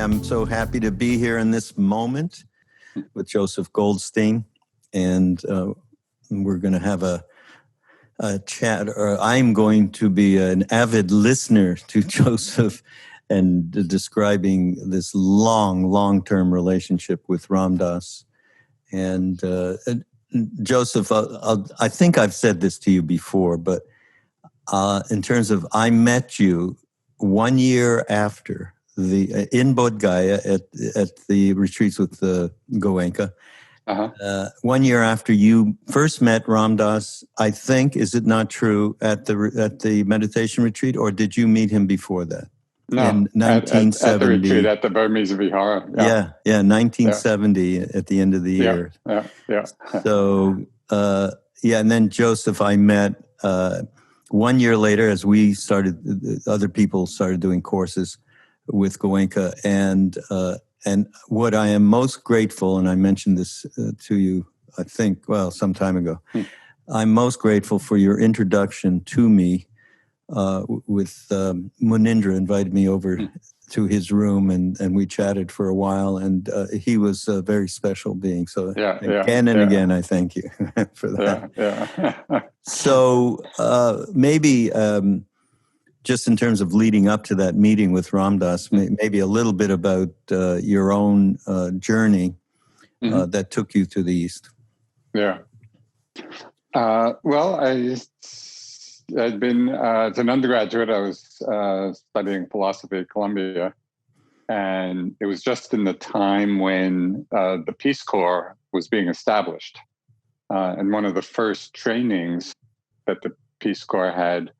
am so happy to be here in this moment with Joseph Goldstein, and we're going to have a chat, or I'm going to be an avid listener to Joseph and describing this long-term relationship with Ram Dass. And Joseph, I think I've said this to you before, but in terms of, I met you 1 year after in Bodh Gaya at the retreats with the Goenka. 1 year after you first met Ram Dass, I think, is it not true, at the meditation retreat, or did you meet him before that? No, in 1970. at the retreat at the Burmese Vihara. Yeah, 1970 at the end of the year. Yeah. So, and then Joseph, I met 1 year later as other people started doing courses with Goenka. And what I am most grateful, and I mentioned this to you, I think, some time ago, I'm most grateful for your introduction to me with Munindra invited me over to his room, and we chatted for a while, and he was a very special being. So again, I thank you for that. So maybe just in terms of leading up to that meeting with Ram Dass, maybe a little bit about your own journey that took you to the East. Yeah. I'd been, as an undergraduate, I was studying philosophy at Columbia, and it was just in the time when the Peace Corps was being established. And one of the first trainings that the Peace Corps had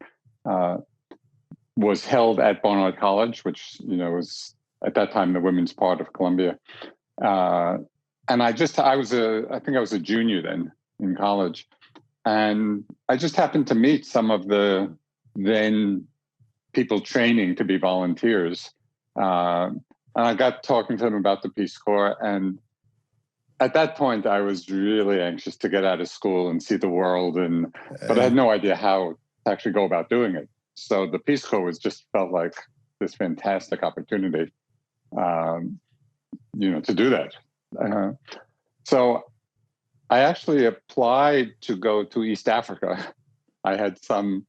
was held at Barnard College, which, was at that time the women's part of Columbia. And I think I was a junior then in college. And I just happened to meet some of the then people training to be volunteers. And I got talking to them about the Peace Corps. And at that point, I was really anxious to get out of school and see the world. But I had no idea how to actually go about doing it. So the Peace Corps felt like this fantastic opportunity, to do that. So I actually applied to go to East Africa. I had some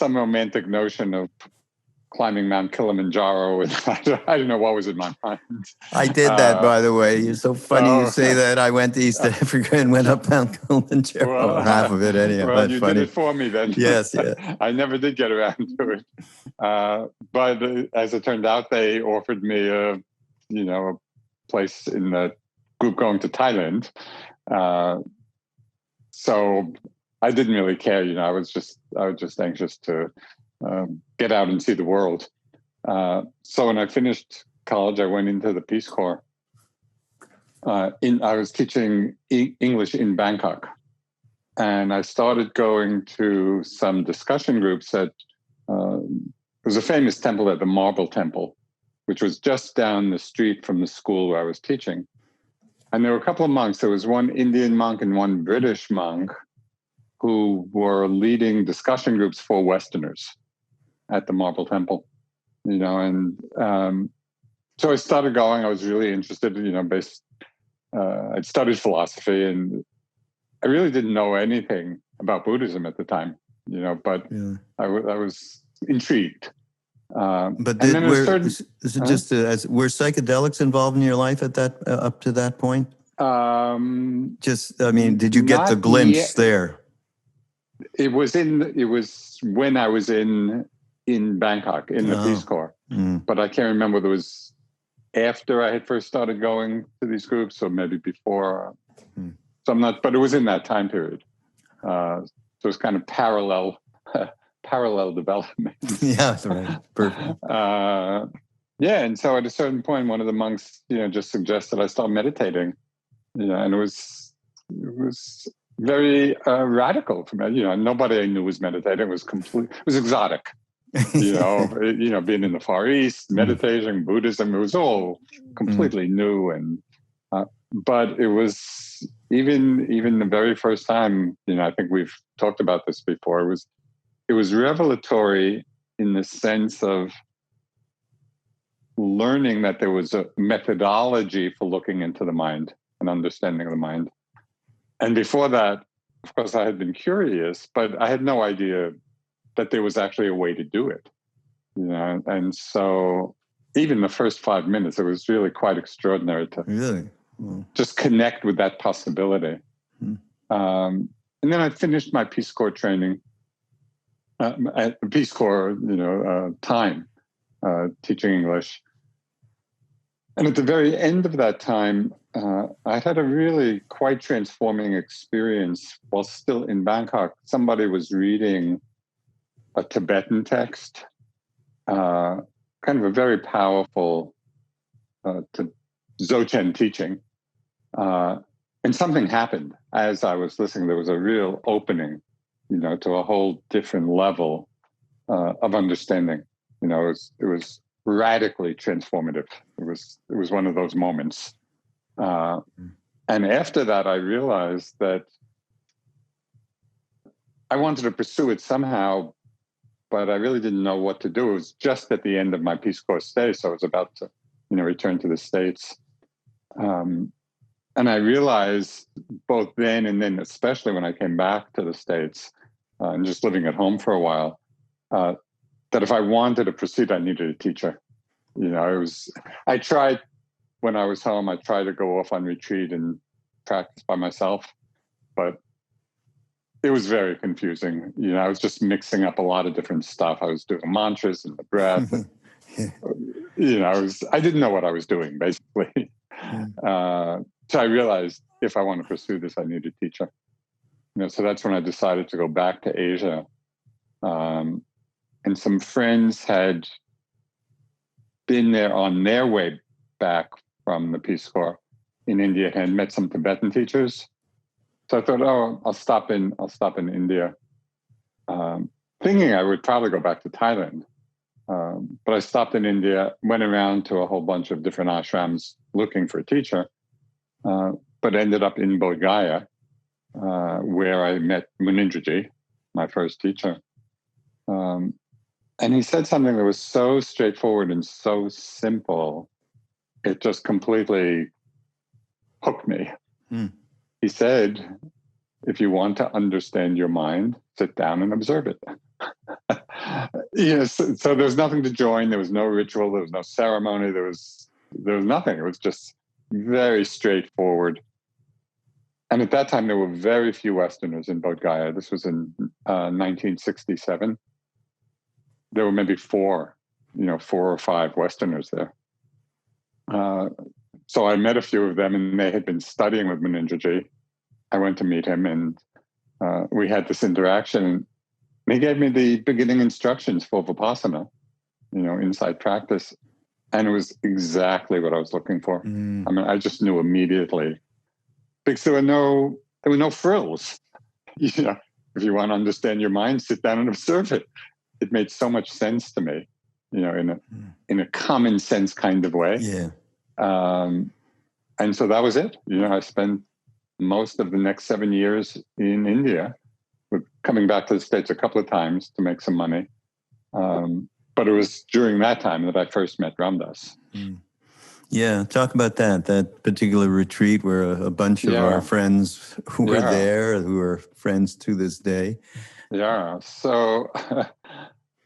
romantic notion of climbing Mount Kilimanjaro, and I don't know what was in my mind. I did that, by the way. It's so funny you say that. I went to East Africa and went up Mount Kilimanjaro, half of it anyhow. Well, you did it for me then. Yes, I never did get around to it. But as it turned out, they offered me a place in the group going to Thailand. So I didn't really care, I was just anxious to get out and see the world. So when I finished college, I went into the Peace Corps. I was teaching English in Bangkok, and I started going to some discussion groups at. There was a famous temple at the Marble Temple, which was just down the street from the school where I was teaching. And there were a couple of monks. There was one Indian monk and one British monk who were leading discussion groups for Westerners at the Marble Temple, and so I started going. I was really interested, I'd studied philosophy, and I really didn't know anything about Buddhism at the time, but I was intrigued. But were psychedelics involved in your life at that up to that point? Did you get the glimpse there? It was when I was in Bangkok in the Peace Corps, but I can't remember whether it was after I had first started going to these groups or maybe before. So I'm not, but it was in that time period. So it was kind of parallel development. Yeah, that's right. Perfect. And so at a certain point, one of the monks, just suggested I start meditating, and it was very radical for me. Nobody I knew was meditating. It was exotic. Being in the Far East, meditating, Buddhism, it was all completely new. And but it was even the very first time. I think we've talked about this before. It was revelatory in the sense of learning that there was a methodology for looking into the mind and understanding of the mind. And before that, of course, I had been curious, but I had no idea that there was actually a way to do it. And so even the first 5 minutes, it was really quite extraordinary to just connect with that possibility. And then I finished my Peace Corps training, Peace Corps, time, teaching English. And at the very end of that time, I had a really quite transforming experience while still in Bangkok. Somebody was reading a Tibetan text, kind of a very powerful Dzogchen teaching. And something happened as I was listening. There was a real opening, to a whole different level of understanding. It was radically transformative. It was one of those moments. And after that, I realized that I wanted to pursue it somehow, but I really didn't know what to do. It was just at the end of my Peace Corps stay, so I was about to, return to the States. And I realized both then and then, especially when I came back to the States and just living at home for a while, that if I wanted to proceed, I needed a teacher. I tried when I was home, I tried to go off on retreat and practice by myself, but it was very confusing. I was just mixing up a lot of different stuff. I was doing mantras and the breath. And, I didn't know what I was doing, basically. So I realized if I want to pursue this, I need a teacher. So that's when I decided to go back to Asia. And some friends had been there on their way back from the Peace Corps in India and met some Tibetan teachers. So I thought, I'll stop in India, thinking I would probably go back to Thailand. But I stopped in India, went around to a whole bunch of different ashrams looking for a teacher, but ended up in Bodh Gaya, where I met Munindraji, my first teacher. And he said something that was so straightforward and so simple, it just completely hooked me. He said, if you want to understand your mind, sit down and observe it. So there was nothing to join. There was no ritual. There was no ceremony. There was nothing. It was just very straightforward. And at that time, there were very few Westerners in Bodh Gaya. This was in 1967. There were maybe 4 or 5 Westerners there. So I met a few of them, and they had been studying with Munindraji. I went to meet him, and we had this interaction. And he gave me the beginning instructions for Vipassana, inside practice. And it was exactly what I was looking for. I mean, I just knew immediately, because there were no frills. If you want to understand your mind, sit down and observe it. It made so much sense to me, in a common sense kind of way. Yeah. And so that was it. I spent most of the next 7 years in India, with coming back to the States a couple of times to make some money. But it was during that time that I first met Ram Dass. Yeah, talk about that particular retreat where a bunch of our friends who were there, who are friends to this day. Yeah, so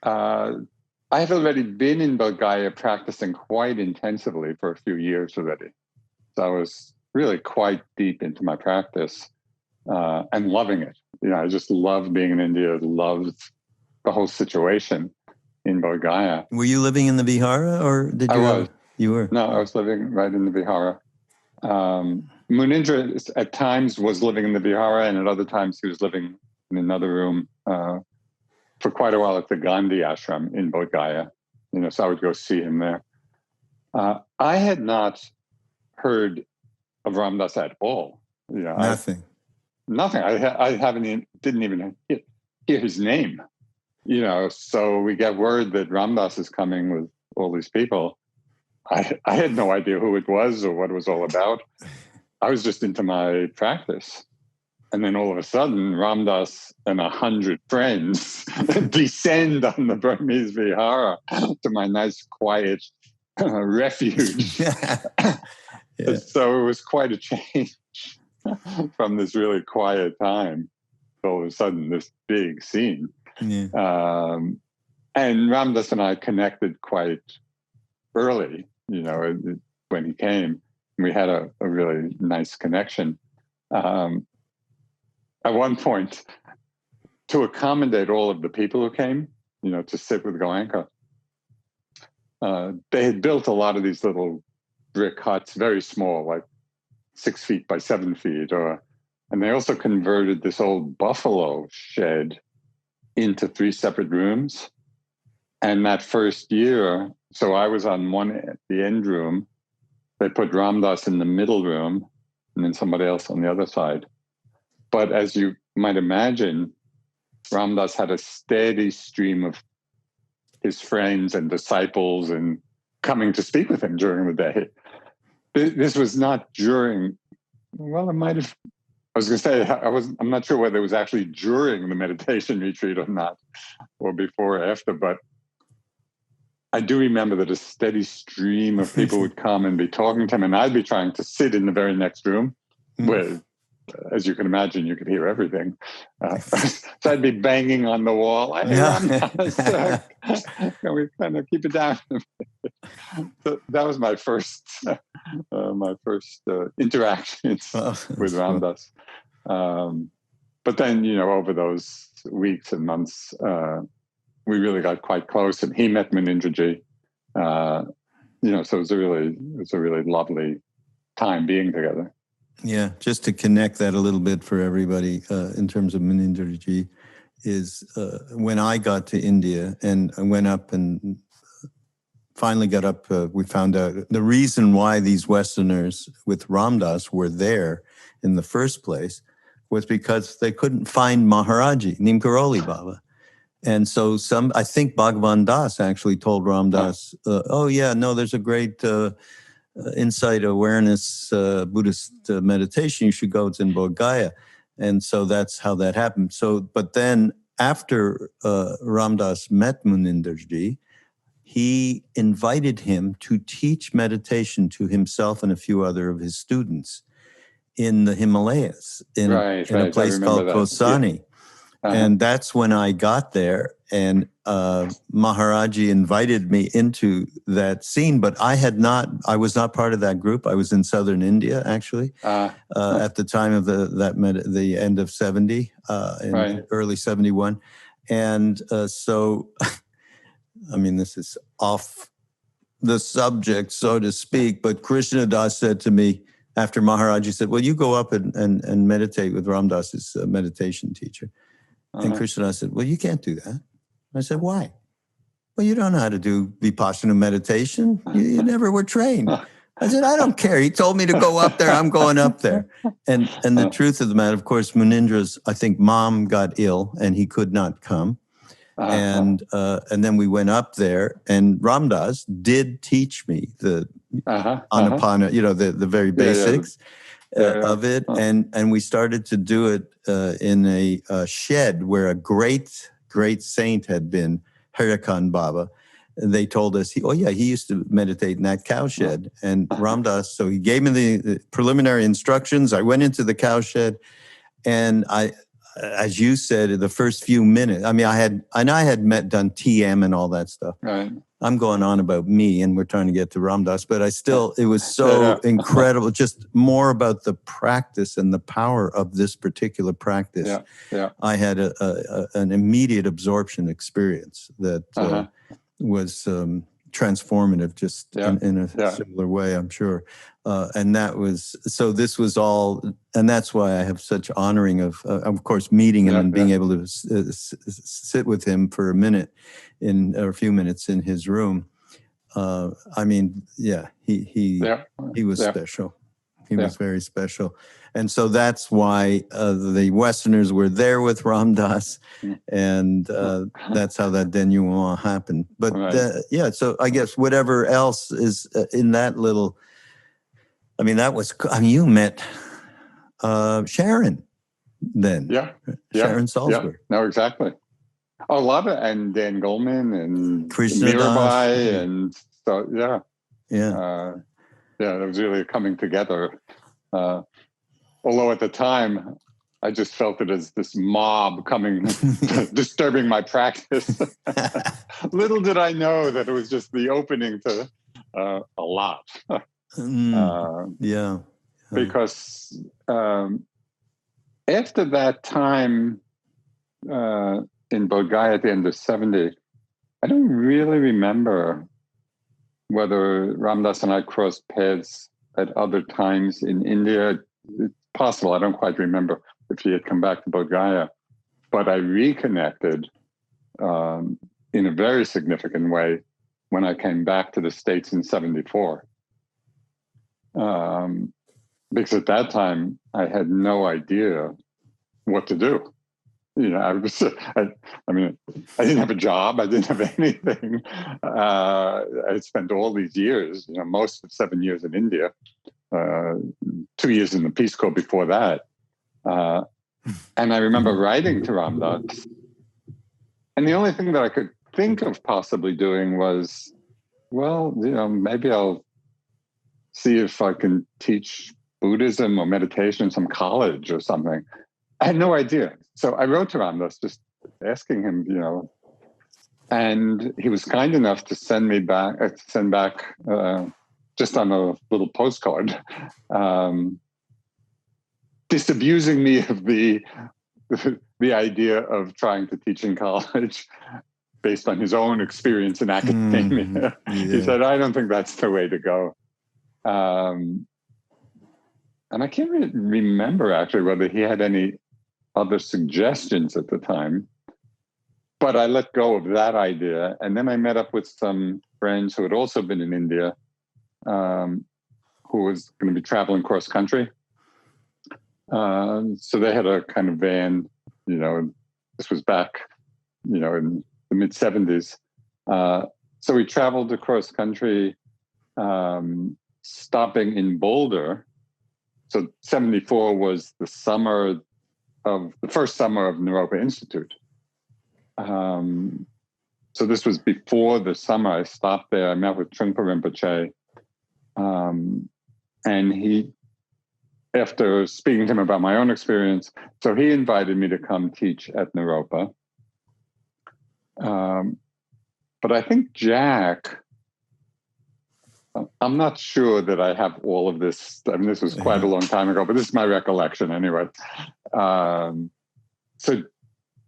I have already been in Bodh Gaya practicing quite intensively for a few years already. So I was really quite deep into my practice and loving it. I just loved being in India, loved the whole situation in Bodh Gaya. Were you living in the Vihara, or did you? I was. You were? No, I was living right in the Vihara. Munindra at times was living in the Vihara, and at other times he was living in another room for quite a while at the Gandhi ashram in Bodh Gaya. So I would go see him there. I had not heard of Ram Dass at all. Nothing. Nothing. I didn't even hear his name. So we get word that Ram Dass is coming with all these people. I had no idea who it was or what it was all about. I was just into my practice. And then all of a sudden, Ram Dass and 100 friends descend on the Burmese Vihara to my nice, quiet refuge. Yeah. So it was quite a change from this really quiet time to all of a sudden this big scene. Yeah. And Ram Dass and I connected quite early, when he came. We had a really nice connection. At one point, to accommodate all of the people who came, to sit with Goenka, they had built a lot of these little brick huts, very small, like 6 feet by 7 feet, and they also converted this old buffalo shed into 3 separate rooms. And that first year, so I was on the end room. They put Ram Dass in the middle room, and then somebody else on the other side. But as you might imagine, Ram Dass had a steady stream of his friends and disciples and coming to speak with him during the day. This was not during, well, it might have, I was going to say, I'm not sure whether it was actually during the meditation retreat or not, or before or after, but I do remember that a steady stream of people would come and be talking to him, and I'd be trying to sit in the very next room where, as you can imagine, you could hear everything. So I'd be banging on the wall. Can we kind of keep it down? So that was my first interactions with Ram Dass. But then, over those weeks and months, we really got quite close, and he met Munindraji. So it was a really lovely time being together. Yeah, just to connect that a little bit for everybody in terms of Munindraji is when I got to India and I went up and finally got up, we found out the reason why these Westerners with Ram Dass were there in the first place was because they couldn't find Maharaji, Neem Karoli Baba. And so I think Bhagavan Das actually told Ram Dass, there's a great insight awareness Buddhist meditation. You should go. It's in Bodh Gaya. And so that's how that happened. So, but then after Ram Dass met Munindraji, he invited him to teach meditation to himself and a few other of his students in the Himalayas, in a place called Kosani. Yeah. And that's when I got there, and Maharaji invited me into that scene, but I was not part of that group. I was in southern India, actually, at the time of the end of 70, early 71. And so, I mean, this is off the subject, so to speak, but Krishna Das said to me, after Maharaji said, well, you go up and meditate with Ram Dass's meditation teacher. And Krishna said, well, you can't do that. I said, why? Well, you don't know how to do Vipassana meditation. You never were trained. I said, I don't care. He told me to go up there. I'm going up there. And the truth of the matter, of course, Munindra's, I think, mom got ill and he could not come. And then we went up there, and Ram Dass did teach me the Anapana, the very basics. Of it, and we started to do it in a shed where a great saint had been, Harikan Baba. And they told us, he used to meditate in that cow shed. And Ram Dass, so he gave me the preliminary instructions. I went into the cow shed, and I, as you said, in the first few minutes, I mean, I had done TM and all that stuff. Right. I'm going on about me, and we're trying to get to Ram Dass, but it was so incredible, just more about the practice and the power of this particular practice. Yeah. I had an immediate absorption experience that was transformative, just in a similar way, I'm sure. And this was all, and that's why I have such honoring of course, meeting him and being able to sit with him for a few minutes in his room. I mean, he was special. He was very special. And so that's why the Westerners were there with Ram Dass, and that's how that denouement happened. But so I guess whatever else is in that little, I mean, you met Sharon then. Sharon Salzberg. Yeah. No, exactly. A lot of, and Dan Goleman and Krishna Mirabai, and so, Yeah. Yeah, it was really a coming together. Although at the time, I just felt it as this mob coming, disturbing my practice. Little did I know that it was just the opening to a lot. Yeah. Because after that time in Bodh Gaya at the end of 70, I don't really remember whether Ramdas and I crossed paths at other times in India. It's possible. I don't quite remember if he had come back to Bodh Gaya. But I reconnected in a very significant way when I came back to the States in 74. Because at that time, I had no idea what to do. You know, I mean, I didn't have a job. I didn't have anything. I spent all these years, you know, most of 7 years in India, 2 years in the Peace Corps before that. And I remember writing to Ramdas. And the only thing that I could think of possibly doing was, well, you know, maybe I'll see if I can teach Buddhism or meditation in some college or something. I had no idea. So I wrote to Ramdas just asking him, you know, and he was kind enough to send back just on a little postcard, disabusing me of the idea of trying to teach in college based on his own experience in academia. He said, I don't think that's the way to go. And I can't really remember actually whether he had any other suggestions at the time, but I let go of that idea. And then I met up with some friends who had also been in India, who was going to be traveling cross country. So they had a kind of van, you know, this was back, you know, in the mid 70s. So we traveled across country, stopping in Boulder. So 74 was the first summer of Naropa Institute. So this was before the summer. I stopped there. I met with Trungpa Rinpoche. And he, after speaking to him about my own experience, so he invited me to come teach at Naropa. But I think Jack, I'm not sure that I have all of this. I mean, this was quite a long time ago, but this is my recollection anyway. So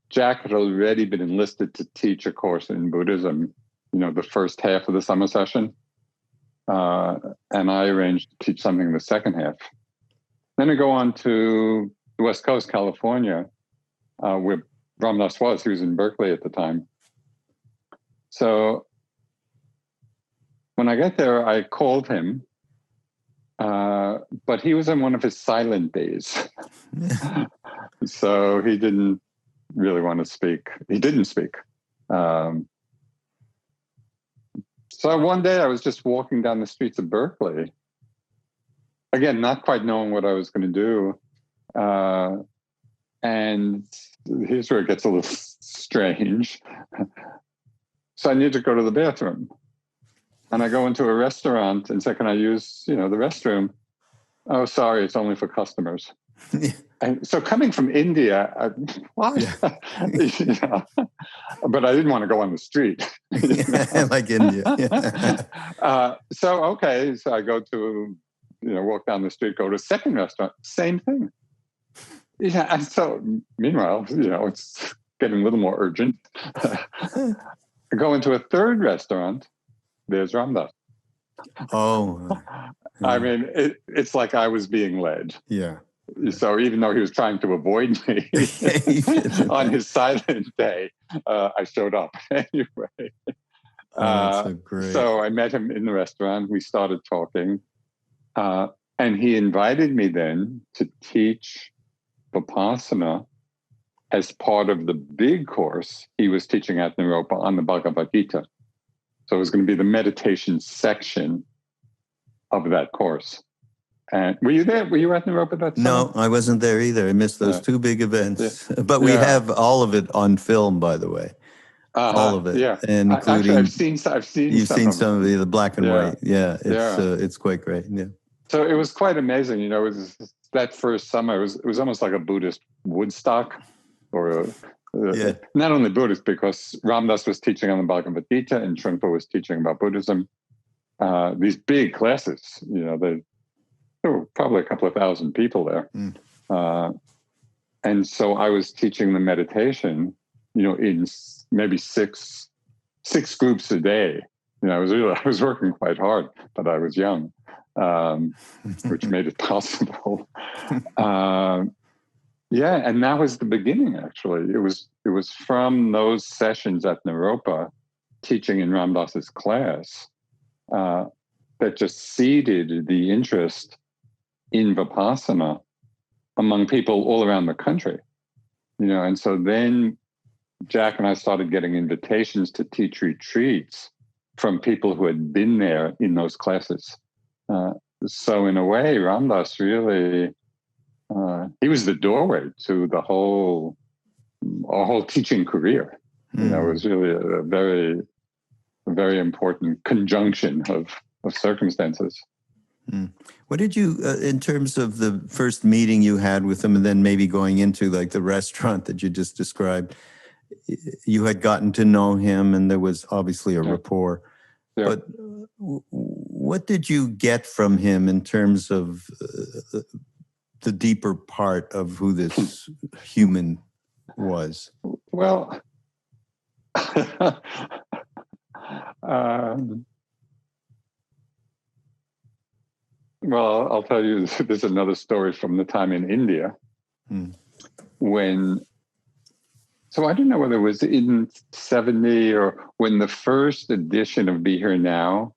Jack had already been enlisted to teach a course in Buddhism, you know, the first half of the summer session. And I arranged to teach something in the second half. Then I go on to the West Coast, California, where Ramdas was. He was in Berkeley at the time. So when I got there, I called him, but he was on one of his silent days. So he didn't really want to speak. He didn't speak. So one day I was just walking down the streets of Berkeley, again, not quite knowing what I was going to do. And here's where it gets a little strange. So I need to go to the bathroom. And I go into a restaurant and say, can I use, you know, the restroom? Oh, sorry, it's only for customers. And so coming from India, what? Yeah. You know, but I didn't want to go on the street. You know? Like India. Yeah. So I go to, you know, walk down the street, go to a second restaurant, same thing. Yeah, and so meanwhile, you know, it's getting a little more urgent. I go into a third restaurant, there's Ramdas. Oh. I mean, it's like I was being led. Yeah. So even though he was trying to avoid me on his silent day, I showed up anyway. That's so great. So I met him in the restaurant. We started talking. And he invited me then to teach Vipassana as part of the big course he was teaching at Naropa on the Bhagavad Gita. So it was going to be the meditation section of that course. And were you there? Were you at Naropa that summer? No, I wasn't there either. I missed those two big events. Yeah. But we have all of it on film, by the way. all of it, Yeah. and Actually, including I've seen you've some seen of some of the black and white. Yeah, Yeah. it's quite great. Yeah. So it was quite amazing. It was that first summer. It was almost like a Buddhist Woodstock, or not only Buddhist, because Ram Dass was teaching on the Bhagavad Gita and Trungpa was teaching about Buddhism. These big classes, there were probably a couple of thousand people there. And so I was teaching the meditation, in maybe six groups a day. I was working quite hard, but I was young, which made it possible. And that was the beginning. Actually, it was from those sessions at Naropa, teaching in Ram Dass's class, that just seeded the interest in Vipassana among people all around the country, and so then Jack and I started getting invitations to teach retreats from people who had been there in those classes. So in a way, Ram Dass really, he was the doorway to our whole teaching career. It was really a very, very important conjunction of circumstances. What did you, in terms of the first meeting you had with him, and then maybe going into like the restaurant that you just described, you had gotten to know him and there was obviously a rapport, but what did you get from him in terms of the deeper part of who this human was? Well, well, I'll tell you, there's another story from the time in India when, so I don't know whether it was in 70 or when the first edition of Be Here Now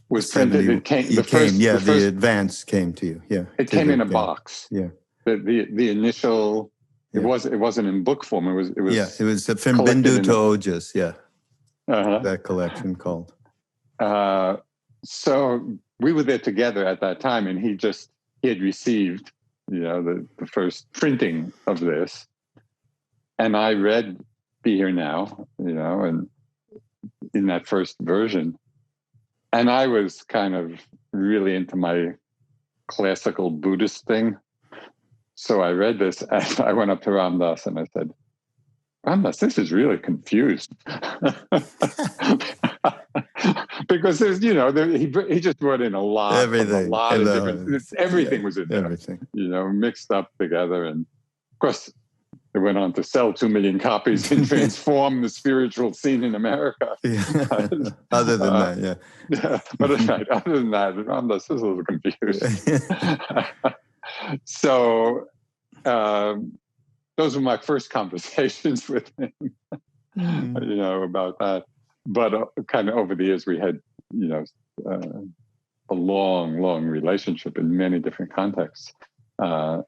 was printed. The advance came to you. Yeah. It came in a box. Yeah. The initial, it wasn't in book form. It was it was from Bindu to Ojas. Yeah. That collection called. So we were there together at that time, and he had received, the first printing of this. And I read Be Here Now, and in that first version. And I was kind of really into my classical Buddhist thing. So I read this and I went up to Ram Dass and I said, Ram Dass, this is really confused. Because there's, he just brought in a lot of different, everything was in there, everything. Mixed up together. And of course, it went on to sell 2 million copies and transform the spiritual scene in America. Other than that, But other than that, Ram Dass is a little confused. So those were my first conversations with him, about that. But kind of over the years, we had, a long, long relationship in many different contexts. And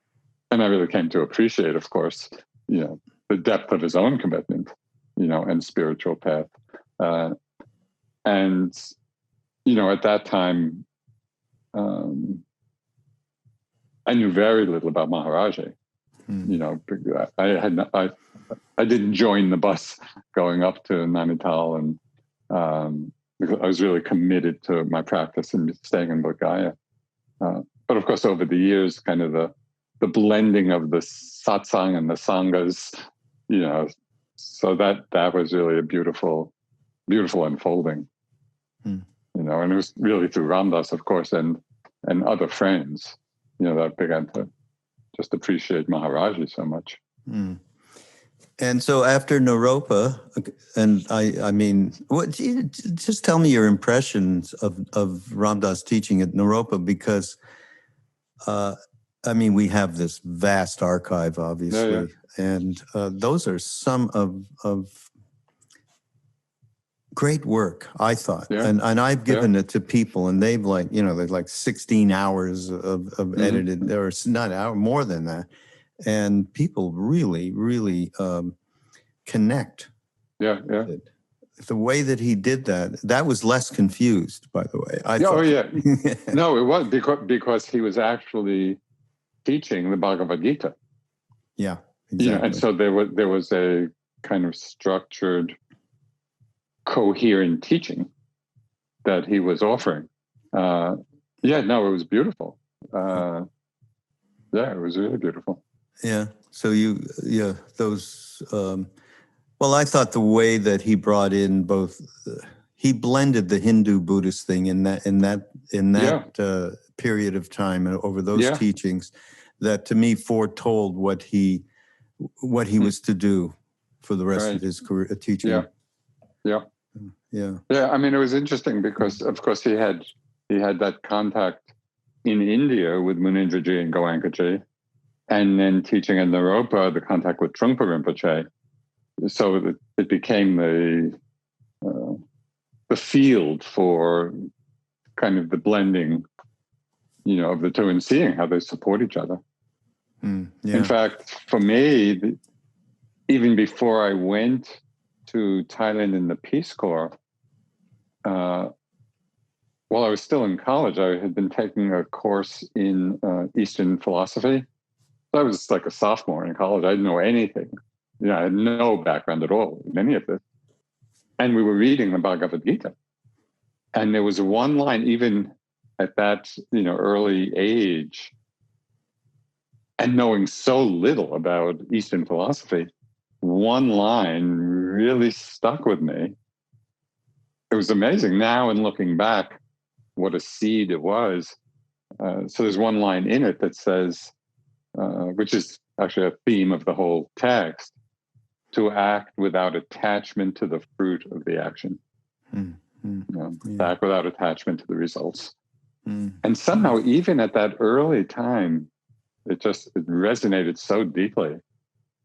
I really came to appreciate, of course, the depth of his own commitment, and spiritual path. And, at that time, I knew very little about Maharaji. I didn't join the bus going up to Nainital, and because I was really committed to my practice and staying in Bodh Gaya. But of course, over the years, kind of the blending of the satsang and the sanghas, so that was really a beautiful, beautiful unfolding. And it was really through Ram Dass, of course, and other friends, that I began to just appreciate Maharaji so much. And so after Naropa, and I mean, just tell me your impressions of Ram Dass teaching at Naropa, because we have this vast archive, obviously, and those are some of great work, I thought, and I've given it to people, and they've there's like 16 hours of edited, or not hour, more than that, and people really, really connect. The way that he did that was less confused, by the way. I thought. No, it was because he was actually teaching the Bhagavad Gita. Yeah, exactly. And so there was a kind of structured, coherent teaching that he was offering. It was beautiful. It was really beautiful. Yeah. So those. Well, I thought the way that he brought in both, he blended the Hindu Buddhist thing in that period of time and over those teachings, that to me foretold what he was to do for the rest of his career teaching. Yeah. I mean, it was interesting because, of course, he had that contact in India with Munindraji and Goenkaji, and then teaching in Naropa, the contact with Trungpa Rinpoche. So it became the field for kind of the blending, of the two and seeing how they support each other. In fact, for me, even before I went to Thailand in the Peace Corps, while I was still in college, I had been taking a course in Eastern philosophy. So I was like a sophomore in college. I didn't know anything. I had no background at all in any of this. And we were reading the Bhagavad Gita. And there was one line, even at that, early age, and knowing so little about Eastern philosophy, one line really stuck with me. It was amazing now, in looking back, what a seed it was. So there's one line in it that says, which is actually a theme of the whole text, to act without attachment to the fruit of the action. Act without attachment to the results. And somehow, even at that early time, it resonated so deeply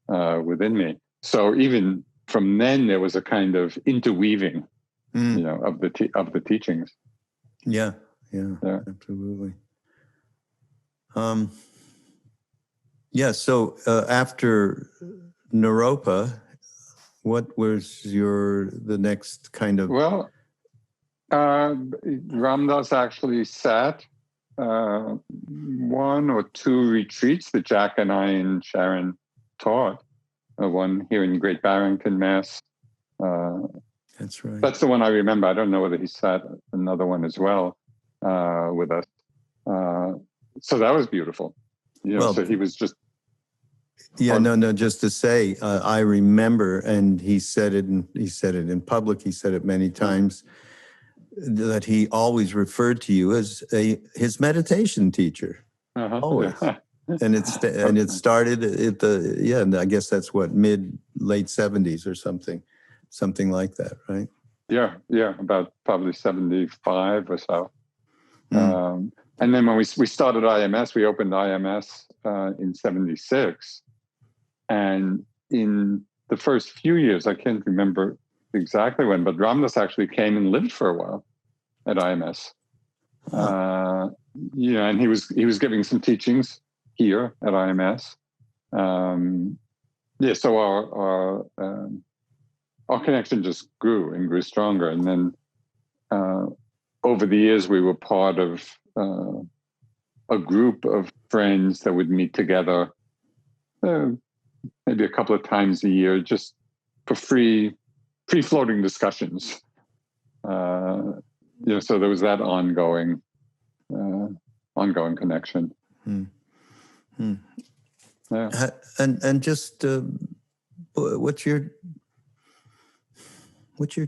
within me. So even from then, there was a kind of interweaving, of the teachings. Yeah, absolutely. So after Naropa, what was the next kind of? Well, Ramdas actually sat one or two retreats that Jack and I and Sharon taught. One here in Great Barrington, Mass. That's right. That's the one I remember. I don't know whether he sat another one as well with us. So that was beautiful. So he was just. Yeah, just to say, I remember, and he said it in public, he said it many times, that he always referred to you as his meditation teacher. Always. And it started at and I guess that's what, late 70s or something like that, right? Yeah, about probably 75 or so. And then when we started IMS, we opened IMS in 76. And in the first few years, I can't remember exactly when, but Ramdas actually came and lived for a while at IMS. And he was giving some teachings here at IMS. So our connection just grew and grew stronger. And then over the years, we were part of a group of friends that would meet together maybe a couple of times a year, just for free-floating discussions. So there was that ongoing connection. Yeah. And just what's your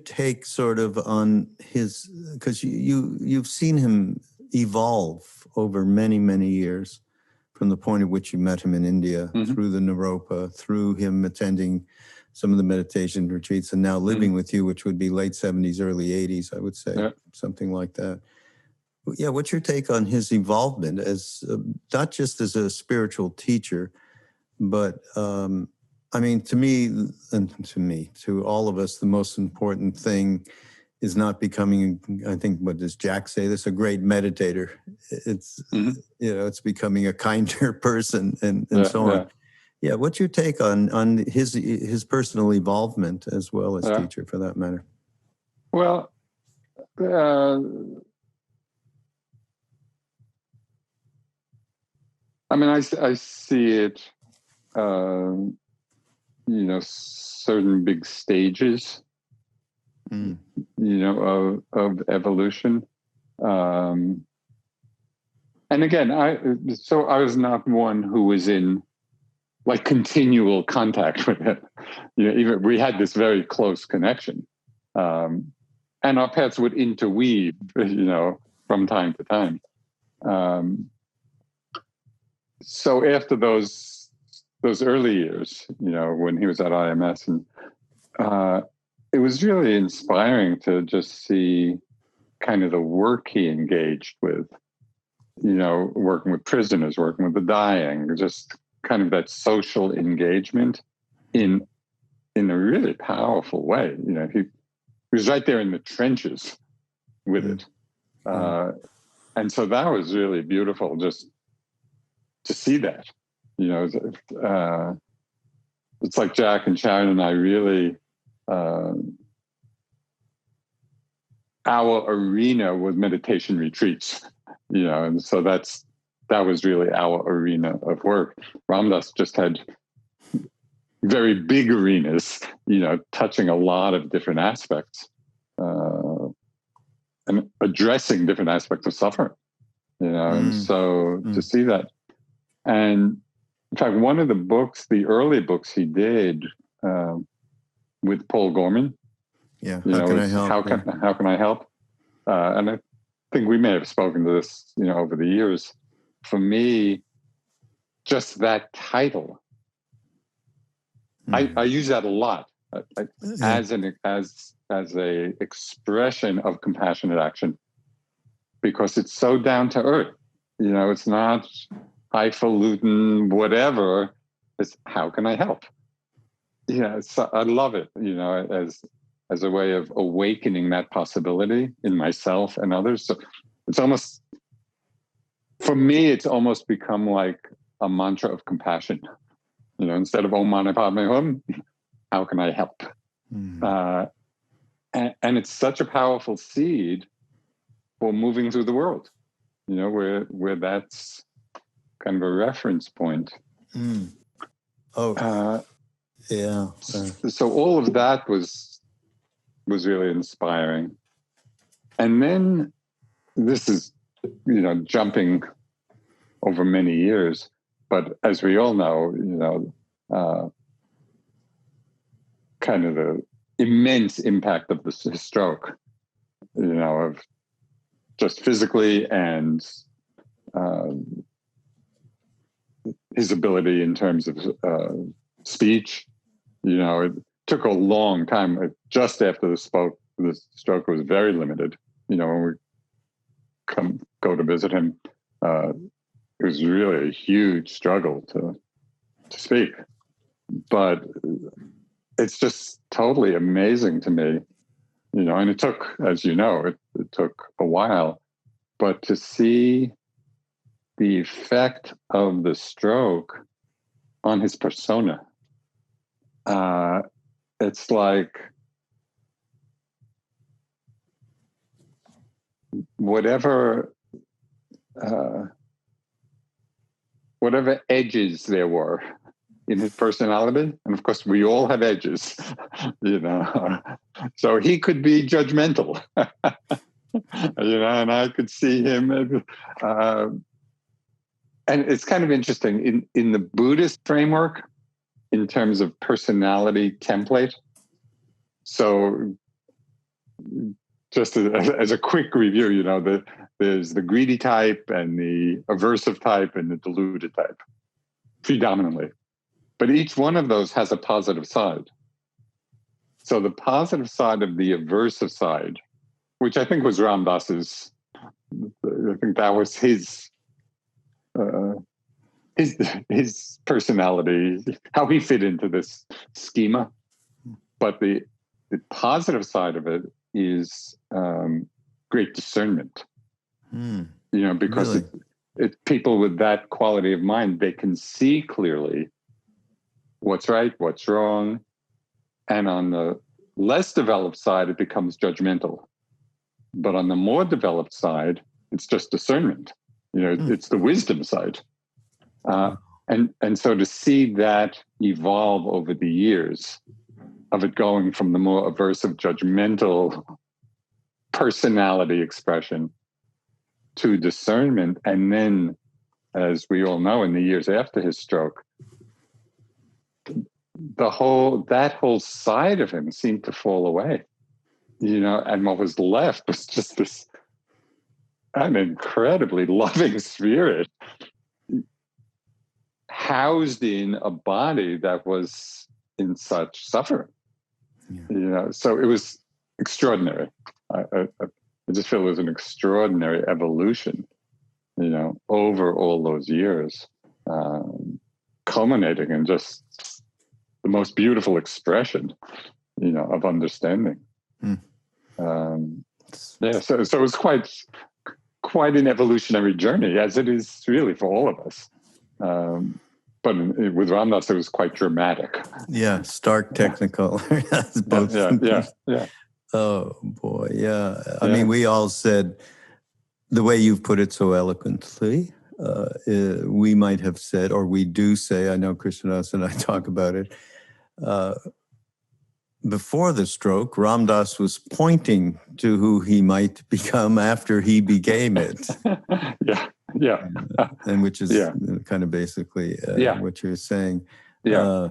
take sort of on his, because you've seen him evolve over many, many years, from the point at which you met him in India, through the Naropa, through him attending some of the meditation retreats, and now living with you, which would be late 70s, early 80s, I would say, something like that. Yeah, what's your take on his involvement as not just as a spiritual teacher, but I mean, to me, to all of us, the most important thing is not becoming, I think, what does Jack say this, a great meditator. It's, it's becoming a kinder person and so on. Yeah, what's your take on his personal involvement as well as teacher, for that matter? Well, I mean, I see it certain big stages, of evolution. And again, I was not one who was in like continual contact with it. Even we had this very close connection, and our paths would interweave, from time to time. So after those early years, when he was at IMS, and it was really inspiring to just see kind of the work he engaged with, working with prisoners, working with the dying, just kind of that social engagement in a really powerful way. He was right there in the trenches with it. And so that was really beautiful just to see that. It's like Jack and Sharon and I really, our arena was meditation retreats, and so that was really our arena of work. Ram Dass just had very big arenas, touching a lot of different aspects, and addressing different aspects of suffering, and so to see that. And in fact, one of the early books he did with Paul Gorman, how can I help? How can I help? And I think we may have spoken to this, over the years. For me, just that title, I use that a lot as a expression of compassionate action, because it's so down to earth. It's not highfalutin, whatever. It's how can I help? So I love it, as a way of awakening that possibility in myself and others. So it's almost, for me, it's almost become like a mantra of compassion. Instead of Om Mani Padme Hum, how can I help? And it's such a powerful seed for moving through the world, where that's kind of a reference point. Yeah. So all of that was really inspiring. And then this is, jumping over many years, but as we all know, kind of the immense impact of the stroke, of just physically and his ability in terms of speech. It took a long time. Just after the stroke was very limited. When we go to visit him, it was really a huge struggle to speak. But it's just totally amazing to me, and it took, as it took a while, but to see the effect of the stroke on his persona, it's like whatever edges there were in his personality, and of course we all have edges, so he could be judgmental, and I could see him, and it's kind of interesting in the Buddhist framework in terms of personality template. So just as a quick review, there's the greedy type and the aversive type and the deluded type, predominantly. But each one of those has a positive side. So the positive side of the aversive side, which I think was Ram Dass's, I think that was his personality, how he fit into this schema. But the positive side of it is great discernment. Because really? it people with that quality of mind, they can see clearly what's right, what's wrong. And on the less developed side, it becomes judgmental. But on the more developed side, it's just discernment. It's the wisdom side. And so to see that evolve over the years, of it going from the more aversive, judgmental personality expression to discernment, and then, as we all know, in the years after his stroke, that whole side of him seemed to fall away, and what was left was just an incredibly loving spirit housed in a body that was in such suffering. So it was extraordinary. I just feel it was an extraordinary evolution, over all those years, culminating in just the most beautiful expression, of understanding. So it was quite an evolutionary journey, as it is really for all of us. But with Ramdas, it was quite dramatic. Yeah, stark technical. Both. Yeah. Oh boy, yeah. I mean, we all said, the way you've put it so eloquently, we might have said, or we do say, I know Krishnadas and I talk about it, before the stroke, Ramdas was pointing to who he might become after he became it. Yeah. And which is kind of basically what you're saying. Yeah.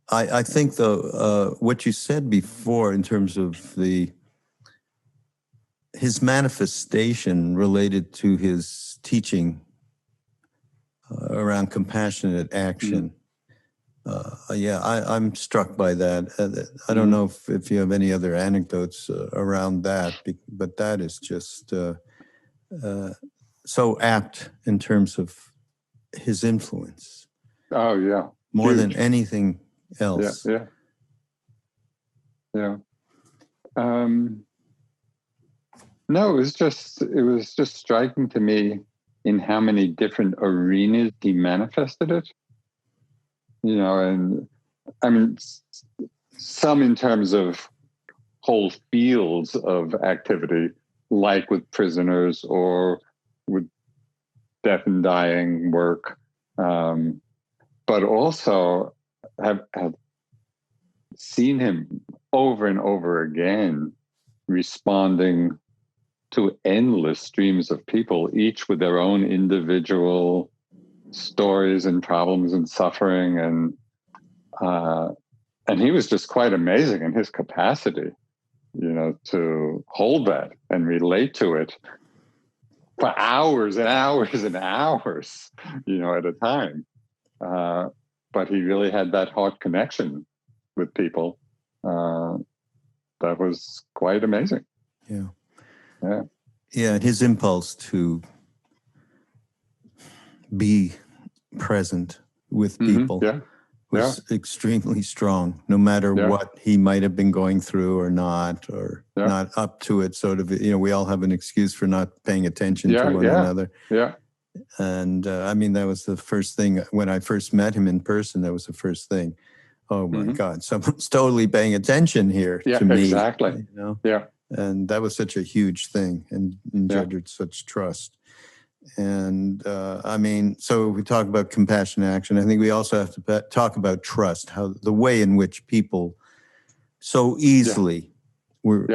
I think, though, what you said before in terms of his manifestation related to his teaching around compassionate action. I'm struck by that. I don't know if you have any other anecdotes around that, but that is just so apt in terms of his influence. Oh, yeah. More Huge. than anything else. Yeah. No, it was just striking to me in how many different arenas he manifested it. And I mean, some in terms of whole fields of activity, like with prisoners or with death and dying work, but also have seen him over and over again responding to endless streams of people, each with their own individual stories and problems and suffering, and he was just quite amazing in his capacity, to hold that and relate to it for hours and hours and hours, at a time. But he really had that heart connection with people that was quite amazing. Yeah, and his impulse to be present with people was extremely strong, no matter what he might have been going through or not up to it. Sort of, we all have an excuse for not paying attention to one another. Yeah. And I mean, that was the first thing when I first met him in person. That was the first thing. Oh my God, someone's totally paying attention here to me. Exactly. Yeah. And that was such a huge thing, and engendered such trust. And I mean, so we talk about compassion action. I think we also have to talk about trust, how the way in which people so easily were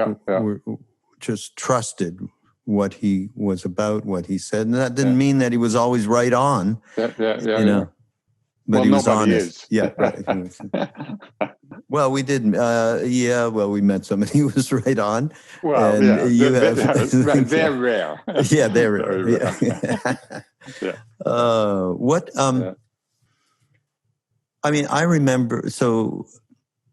just trusted what he was about, what he said. And that didn't mean that he was always right on, but he was honest. Is. Right. Well, we didn't. We met somebody who was right on. Well, and they're rare. Yeah, they're rare. I mean, I remember. So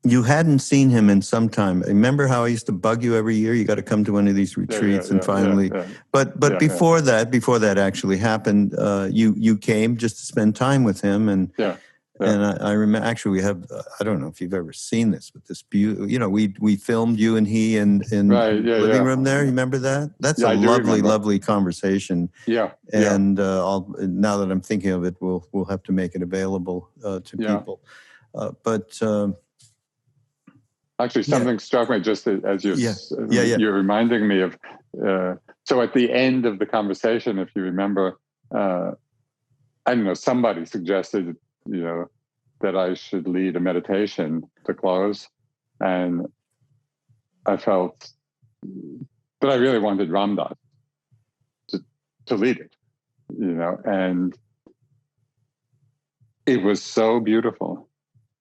you hadn't seen him in some time. Remember how I used to bug you every year? You got to come to one of these retreats, and finally. But before that actually happened, you came just to spend time with him, and. And I remember, actually, we have, I don't know if you've ever seen this, but this beautiful, we filmed you and he in the living room there. You remember that? That's a lovely conversation. Yeah. And now that I'm thinking of it, we'll have to make it available to people. Actually, something struck me just as you're reminding me of. So at the end of the conversation, if you remember, I don't know, somebody suggested, that I should lead a meditation to close. And I felt that I really wanted Ram Dass to lead it, and it was so beautiful.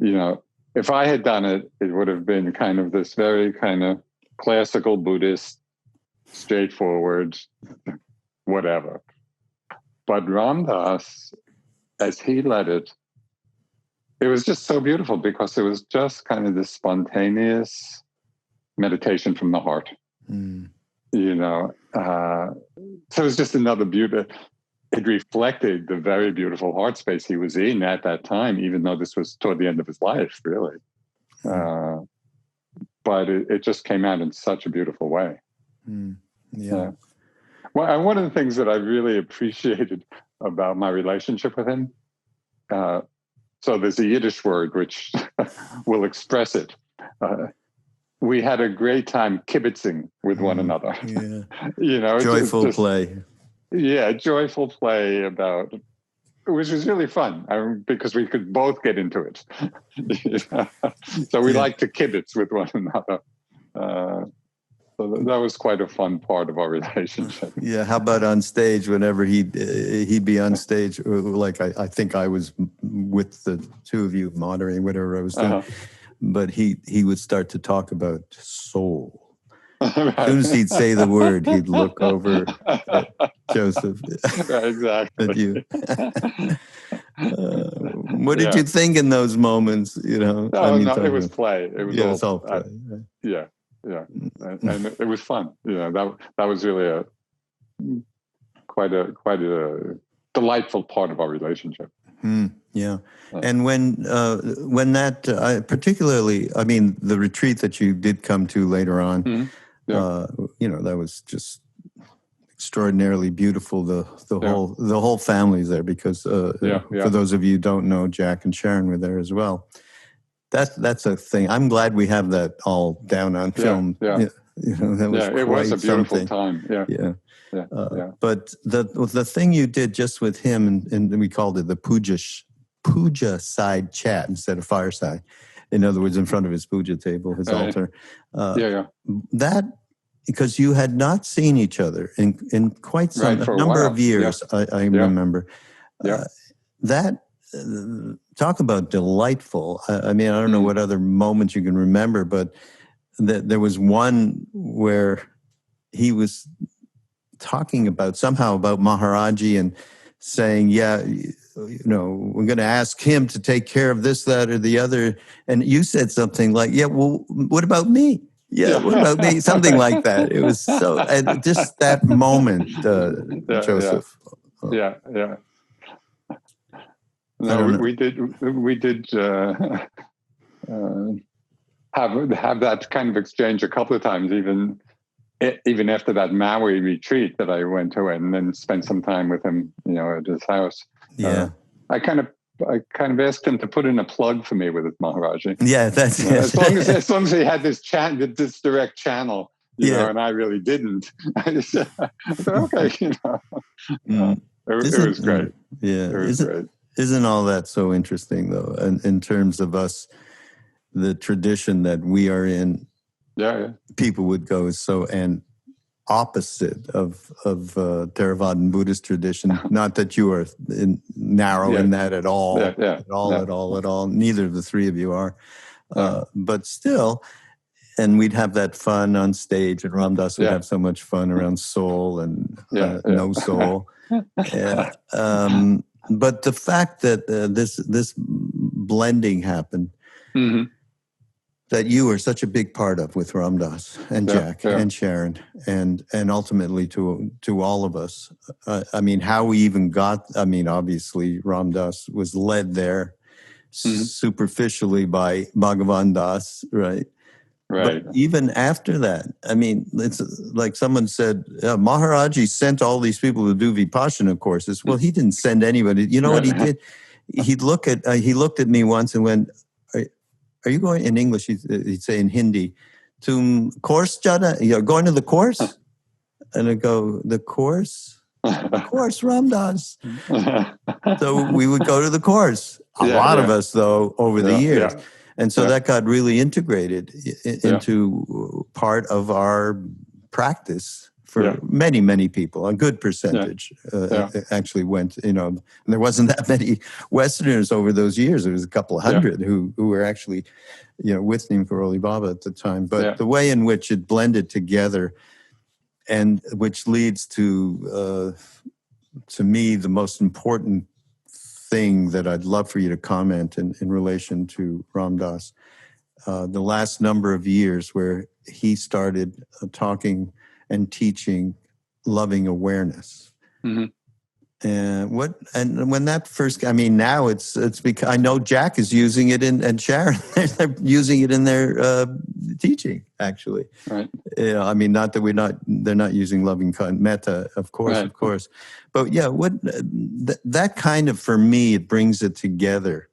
If I had done it, it would have been kind of this very kind of classical Buddhist, straightforward, whatever. But Ram Dass, as he led it, it was just so beautiful because it was just kind of this spontaneous meditation from the heart. So it was just another beauty. It reflected the very beautiful heart space he was in at that time, even though this was toward the end of his life, really. But it just came out in such a beautiful way. Well, and one of the things that I really appreciated about my relationship with him, so there's a Yiddish word which will express it. We had a great time kibitzing with one another. Joyful play. Yeah, joyful play which was really fun because we could both get into it. So we like to kibitz with one another. So that was quite a fun part of our relationship. Yeah, how about on stage? Whenever he'd be on stage, like I think I was with the two of you moderating whatever I was doing, but he would start to talk about soul. Right. As soon as he'd say the word, he'd look over at Joseph. Right, exactly. At you. What did you think in those moments? No, it was play. It was all play. Yeah. And it was fun. That was really quite a delightful part of our relationship. Yeah. And when that, particularly, I mean, the retreat that you did come to later on, that was just extraordinarily beautiful. The whole family's there because for those of you who don't know, Jack and Sharon were there as well. That's a thing. I'm glad we have that all down on film. That was it was a beautiful something. Time. Yeah. But the thing you did just with him, and we called it the puja side chat instead of fireside. In other words, in front of his puja table, his altar. That, because you had not seen each other in quite some number of years, I remember. That, talk about delightful. I mean, I don't know what other moments you can remember, but there was one where he was talking about Maharaji and saying, we're going to ask him to take care of this, that, or the other. And you said something like, well, what about me? What about me? Something like that. It was so, and just that moment, Joseph. No, we did have that kind of exchange a couple of times, even after that Maui retreat that I went to, and then spent some time with him, at his house. I kind of asked him to put in a plug for me with his Maharaji. Yeah, that's as long as he had this direct channel, and I really didn't. I said, okay, it was great. Yeah, it was great. Isn't all that so interesting, though, in terms of us, the tradition that we are in? People would go and opposite of Theravadan Buddhist tradition. Not that you are narrow in that at all, at all. Neither of the three of you are, but still. And we'd have that fun on stage, and Ram Dass would have so much fun around soul and no soul. But the fact that this blending happened, that you were such a big part of with Ram Dass and Jack and Sharon, and ultimately to all of us. I mean, how we even got. I mean, obviously Ram Dass was led there superficially by Bhagavan Das, right? But even after that, I mean, it's like someone said, Maharaji sent all these people to do Vipassana courses. Well, he didn't send anybody. You know what he did? He looked at me once and went, are you going, in English, he'd say in Hindi, to course, Jada? You're going to the course? And I go, the course? course, Ram Dass. So we would go to the course. A lot of us, though, over the years. Yeah. And so that got really integrated into part of our practice for many, many people. A good percentage actually went, and there wasn't that many Westerners over those years. There was a couple of hundred who were actually, with Nimkaroli Baba at the time. But the way in which it blended together, and which leads to me, the most important thing that I'd love for you to comment in relation to Ram Dass, the last number of years where he started talking and teaching loving awareness. Mm-hmm. And when that first, now it's because I know Jack is using it and Sharon, they're using it in their teaching, actually. Right. Not that they're not using loving kind metta, of course. But that kind of, for me, it brings it together,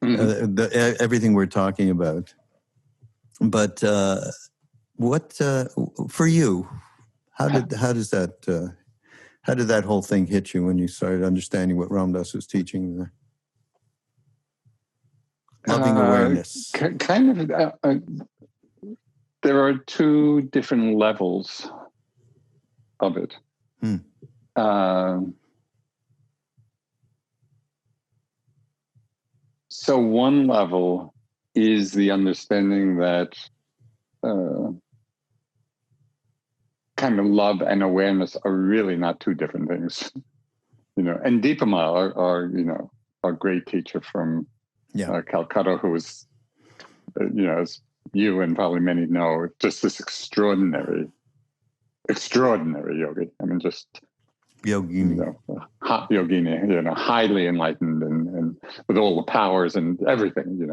everything we're talking about. But what, for you, how did that whole thing hit you when you started understanding what Ram Dass was teaching there? Loving awareness. Kind of. There are two different levels of it. So one level is the understanding that kind of love and awareness are really not two different things, And Deepa Ma, our great teacher from Calcutta, who was, as you and probably many know, just this extraordinary yogi. Just yogini, hot yogini, highly enlightened and with all the powers and everything,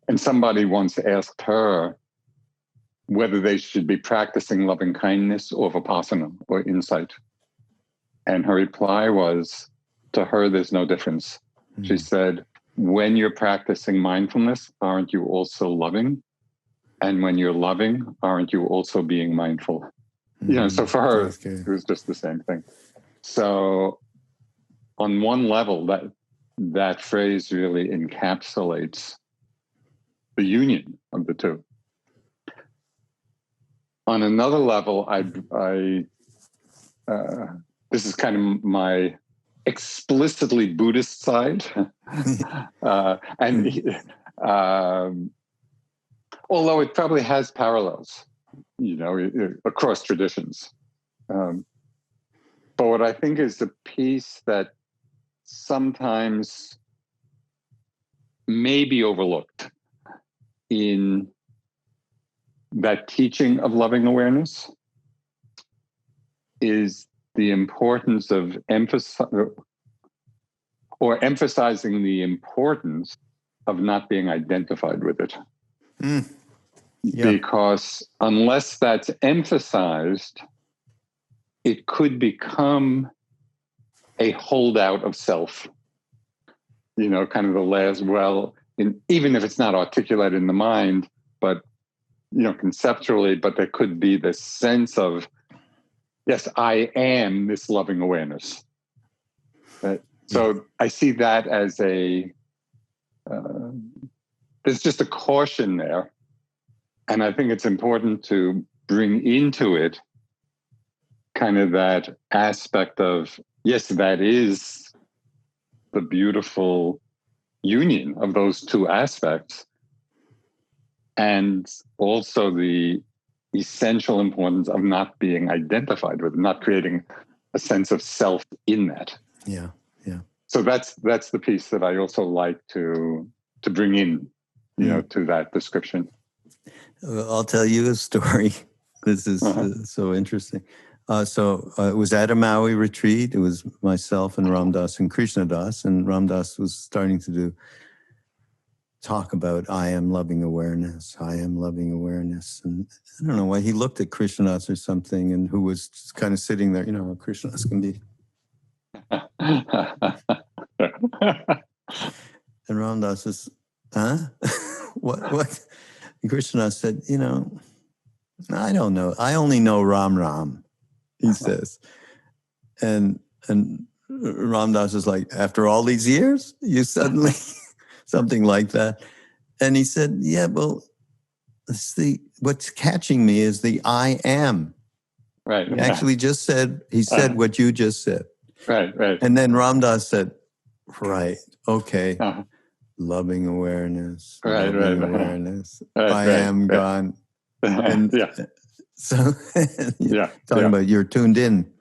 And somebody once asked her whether they should be practicing loving kindness or Vipassana or insight. And her reply was, to her, there's no difference. She said, when you're practicing mindfulness, aren't you also loving? And when you're loving, aren't you also being mindful? So for her, it was just the same thing. So on one level, that phrase really encapsulates the union of the two. On another level, this is kind of my explicitly Buddhist side, and although it probably has parallels, across traditions. But what I think is the piece that sometimes may be overlooked in that teaching of loving awareness is the importance of emphasizing the importance of not being identified with it. Because unless that's emphasized, it could become a holdout of self. Kind of the last, even if it's not articulated in the mind, but conceptually, but there could be this sense of, yes, I am this loving awareness. So I see that as there's just a caution there. And I think it's important to bring into it kind of that aspect of, yes, that is the beautiful union of those two aspects. And also the essential importance of not being identified with, not creating a sense of self in that. Yeah. So that's the piece that I also like to bring in, to that description. I'll tell you a story. This is so interesting. So it was at a Maui retreat. It was myself and Ram Dass and Krishna Das, and Ram Dass was starting to talk about I am loving awareness. And I don't know why he looked at Krishna Das or something, and who was just kind of sitting there, Krishna Das can be. And Ram Dass says, huh? What? And Krishna said, I don't know. I only know Ram Ram, he says. And Ram Dass is like, after all these years, you suddenly, something like that. And he said, yeah, well, what's catching me is the I am. Right. He actually just said, he said what you just said. Right. And then Ram Dass said, right, okay, loving awareness, awareness, I am gone. And so talking about you're tuned in.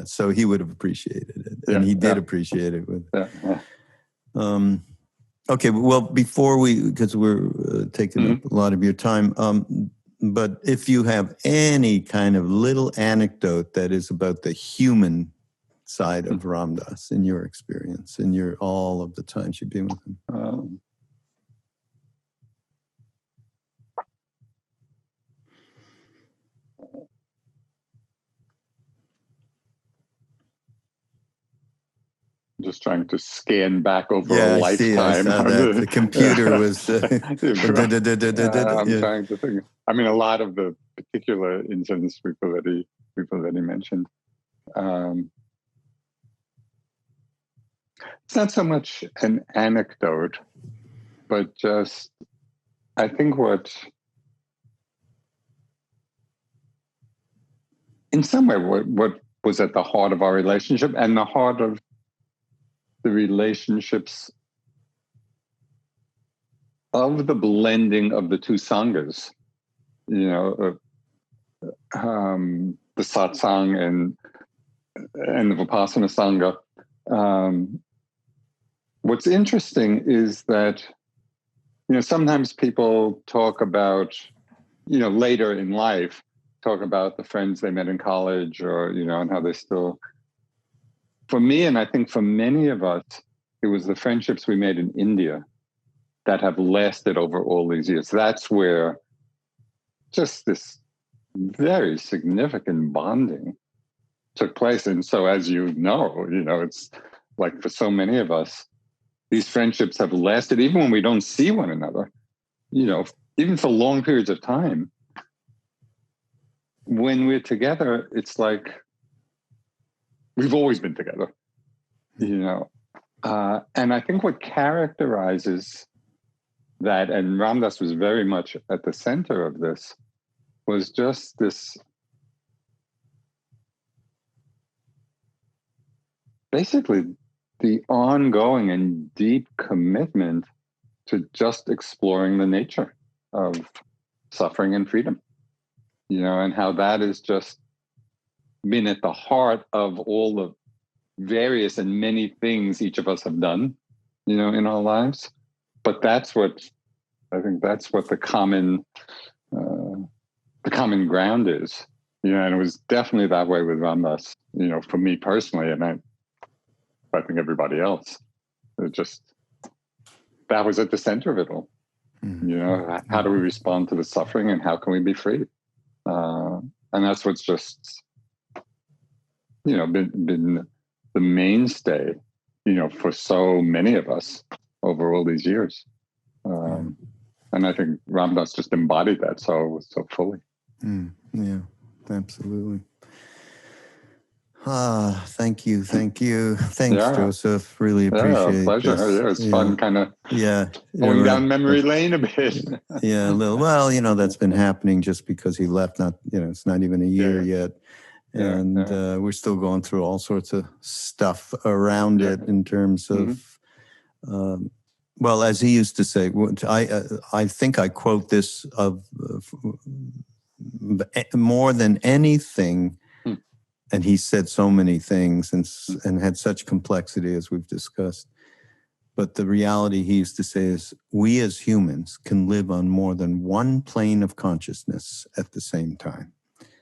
So he would have appreciated it, and he did appreciate it. Okay, well, before because we're taking up a lot of your time, but if you have any kind of little anecdote that is about the human side of Ram Dass in your experience, in all of the times you've been with him. Just trying to scan back over a lifetime. I saw that. The computer was... I'm trying to think. I mean, a lot of the particular incidents we've already mentioned. It's not so much an anecdote, but just, I think in some way, what was at the heart of our relationship and the heart of the relationships of the blending of the two sanghas, the satsang and the Vipassana sangha. What's interesting is that, sometimes people talk about, later in life, talk about the friends they met in college or, and how they still... For me, and I think for many of us, it was the friendships we made in India that have lasted over all these years. That's where just this very significant bonding took place. And so, as it's like for so many of us, these friendships have lasted even when we don't see one another, even for long periods of time. When we're together, it's like we've always been together, and I think what characterizes that, and Ram Dass was very much at the center of this, was just this basically the ongoing and deep commitment to just exploring the nature of suffering and freedom, and how that has just been at the heart of all the various and many things each of us have done, in our lives. But that's what the common ground is, and it was definitely that way with Ram Dass, for me personally, and I think everybody else. That was at the center of it all. How do we respond to the suffering and how can we be free? And that's what's just, been the mainstay, for so many of us over all these years. And I think Ram Dass just embodied that so fully. Yeah, absolutely. Thank you. Thanks, Joseph. Really appreciate pleasure. this. It's fun kind of going down memory lane a bit. A little. Well, that's been happening just because he left. Not, it's not even a year yet. And we're still going through all sorts of stuff around it in terms of, well, as he used to say, I think I quote this of more than anything, and he said so many things and had such complexity as we've discussed. But the reality he used to say is, we as humans can live on more than one plane of consciousness at the same time.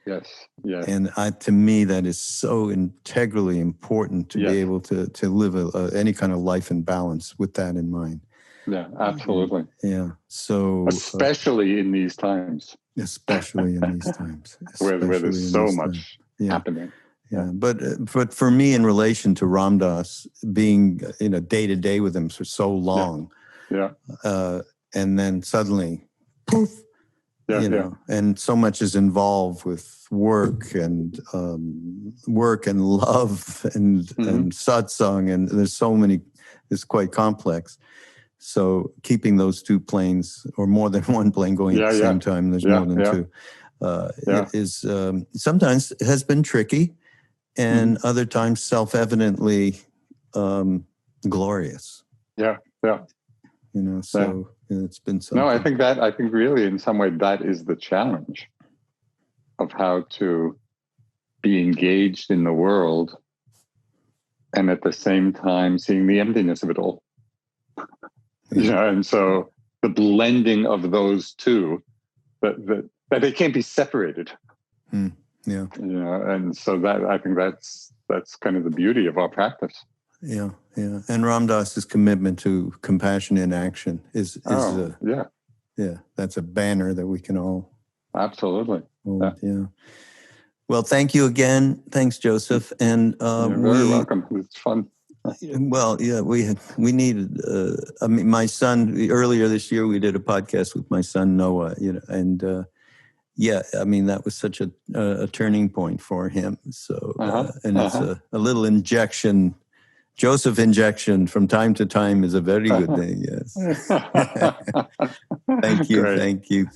Yes. And to me, that is so integrally important to be able to live any kind of life in balance with that in mind. Yeah, absolutely. So especially in these times. Where there's so much happening. But for me, in relation to Ram Dass, being day to day with him for so long, and then suddenly, poof, and so much is involved with work and love and satsang, and there's so many. It's quite complex. So keeping those two planes, or more than one plane going at the same time, there's more than two, it is sometimes it has been tricky, and other times self-evidently glorious. So it's been something. No, I think really in some way that is the challenge of how to be engaged in the world and at the same time seeing the emptiness of it all. And so the blending of those two, that they can't be separated. And so that I think that's kind of the beauty of our practice. And Ram Dass's commitment to compassion in action is that's a banner that we can all absolutely hold. Well, thank you again. Thanks, Joseph. And you're very welcome. It's fun. Well, we needed. My son, earlier this year, we did a podcast with my son Noah. And that was such a turning point for him. So, and it's a little injection. Joseph injection from time to time is a very good thing. Yes. Thank you. Great. Thank you.